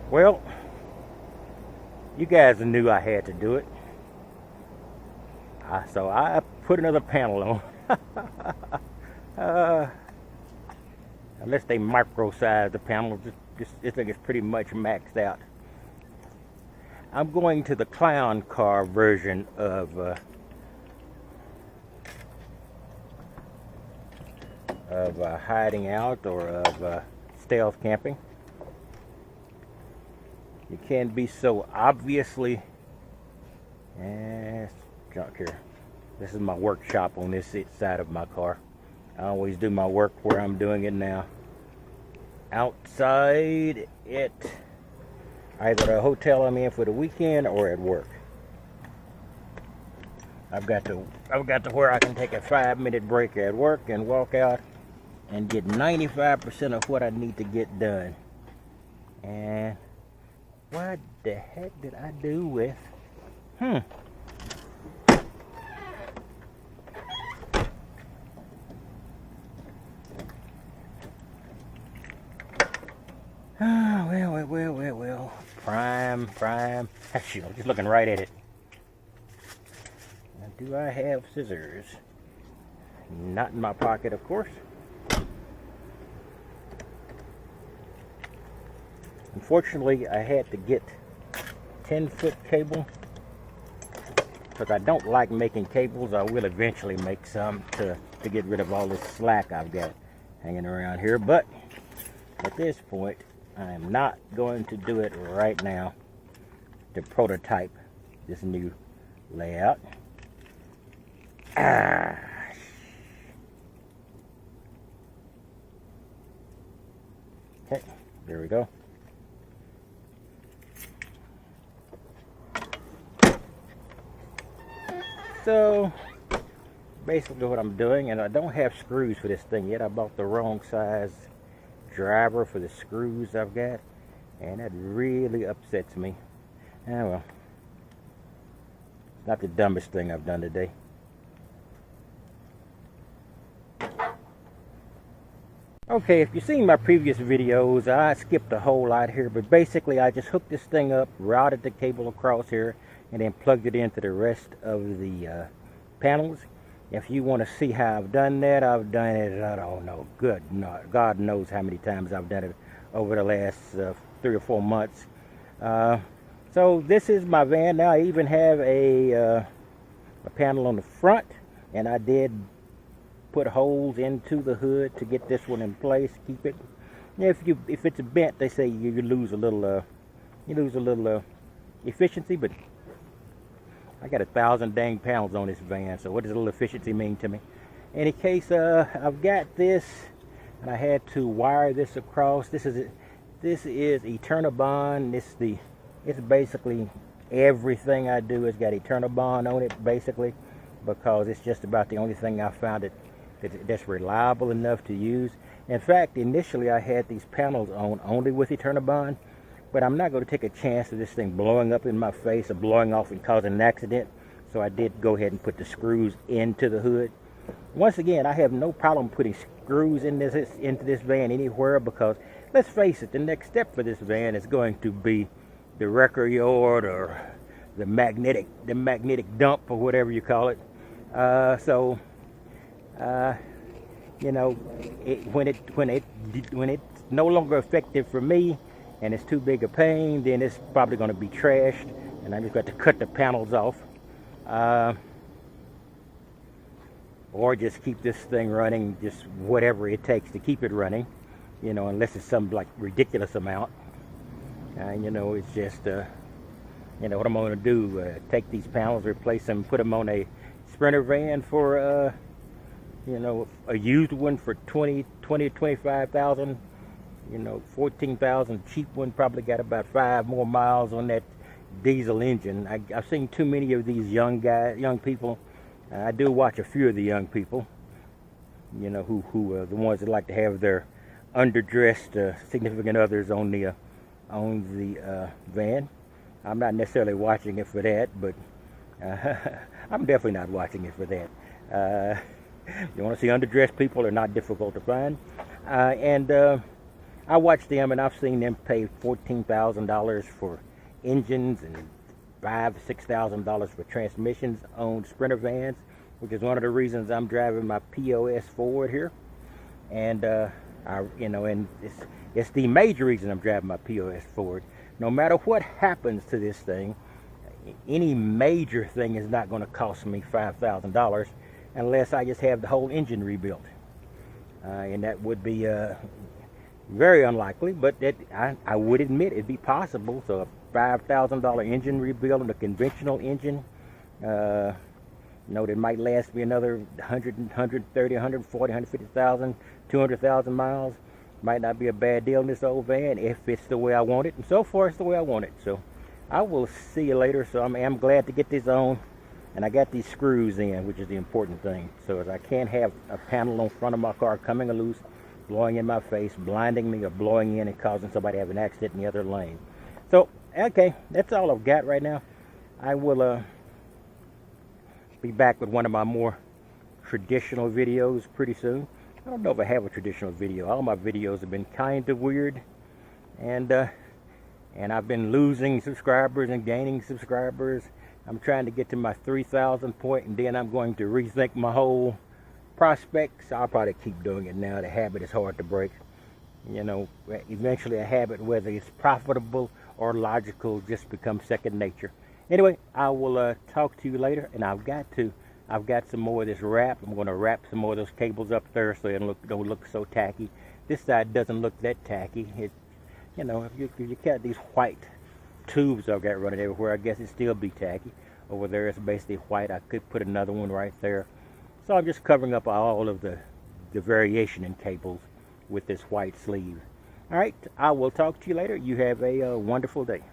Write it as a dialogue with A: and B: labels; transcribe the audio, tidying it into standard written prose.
A: Well, you guys knew I had to do it. So I put another panel on. Unless they micro size the panel, this thing is pretty much maxed out. I'm going to the clown car version of hiding out or of stealth camping. You can't be so obviously junk here. This is my workshop on this side of my car. I always do my work where I'm doing it now. Outside at either a hotel I'm in for the weekend or at work. I've got to where I can take a 5-minute break at work and walk out and get 95% of what I need to get done. And what the heck did I do with well. Prime. Shoot, I'm just looking right at it. Now, do I have scissors? Not in my pocket, of course. Unfortunately, I had to get 10-foot cable because I don't like making cables. I will eventually make some to get rid of all this slack I've got hanging around here, but at this point I am not going to do it right now to prototype this new layout. Okay, there we go. So basically what I'm doing, and I don't have screws for this thing yet. I bought the wrong size driver for the screws I've got, and that really upsets me. Well, not the dumbest thing I've done today. Okay, if you've seen my previous videos, I skipped a whole lot here, but basically I just hooked this thing up, routed the cable across here, and then plugged it into the rest of the panels. If you want to see how I've done that, I've done it, I don't know, God knows how many times I've done it over the last 3 or 4 months. So this is my van now. I even have a panel on the front, and I did put holes into the hood to get this one in place, keep it. If it's bent, they say you lose a little efficiency, but I got 1,000 dang pounds on this van, so what does a little efficiency mean to me? In any case, I've got this, and I had to wire this across. This is Eternabond. It's basically everything I do has got Eternabond on it, basically, because it's just about the only thing I found that's reliable enough to use. In fact, initially I had these panels on only with Eternabond, but I'm not going to take a chance of this thing blowing up in my face or blowing off and causing an accident. So I did go ahead and put the screws into the hood. Once again, I have no problem putting screws into this van anywhere, because let's face it, the next step for this van is going to be the wrecker yard or the magnetic dump or whatever you call it. You know, when it's no longer effective for me, and it's too big a pain, then it's probably going to be trashed, and I just got to cut the panels off, or just keep this thing running, just whatever it takes to keep it running, you know, unless it's some like ridiculous amount. You know, it's just you know what I'm going to do, take these panels, replace them, put them on a Sprinter van for you know, a used one for 25,000. You know, 14,000 cheap one, probably got about 5 more miles on that diesel engine. I've seen too many of these young people. I do watch a few of the young people, you know, who are the ones that like to have their underdressed significant others on the van. I'm not necessarily watching it for that, but I'm definitely not watching it for that. You want to see underdressed people, are not difficult to find. I watch them, and I've seen them pay $14,000 for engines and $5,000 to $6,000 for transmissions on Sprinter vans, which is one of the reasons I'm driving my POS Ford here. And and it's the major reason I'm driving my POS Ford. No matter what happens to this thing, any major thing is not going to cost me $5,000 unless I just have the whole engine rebuilt, and that would be very unlikely. But I would admit it'd be possible. So a $5,000 engine rebuild in a conventional engine, that might last me another 100, 130, 140, 150,000, 200,000 miles. Might not be a bad deal in this old van if it's the way I want it. And so far, it's the way I want it. So I will see you later. So I'm glad to get this on. And I got these screws in, which is the important thing. So as I can't have a panel on front of my car coming loose, blowing in my face, blinding me, or blowing in and causing somebody to have an accident in the other lane. So, okay, that's all I've got right now. I will be back with one of my more traditional videos pretty soon. I don't know if I have a traditional video. All my videos have been kind of weird, and I've been losing subscribers and gaining subscribers. I'm trying to get to my 3,000 point, and then I'm going to rethink my whole prospects. I'll probably keep doing it now. The habit is hard to break. Eventually a habit, whether it's profitable or logical, just becomes second nature. Anyway, I will talk to you later, and I've got some more of this wrap. I'm going to wrap some more of those cables up there so it don't look so tacky. This side doesn't look that tacky. If you got these white tubes I've got running everywhere, I guess it'd still be tacky. Over there it's basically white. I could put another one right there. So I'm just covering up all of the variation in cables with this white sleeve. All right, I will talk to you later. You have a wonderful day.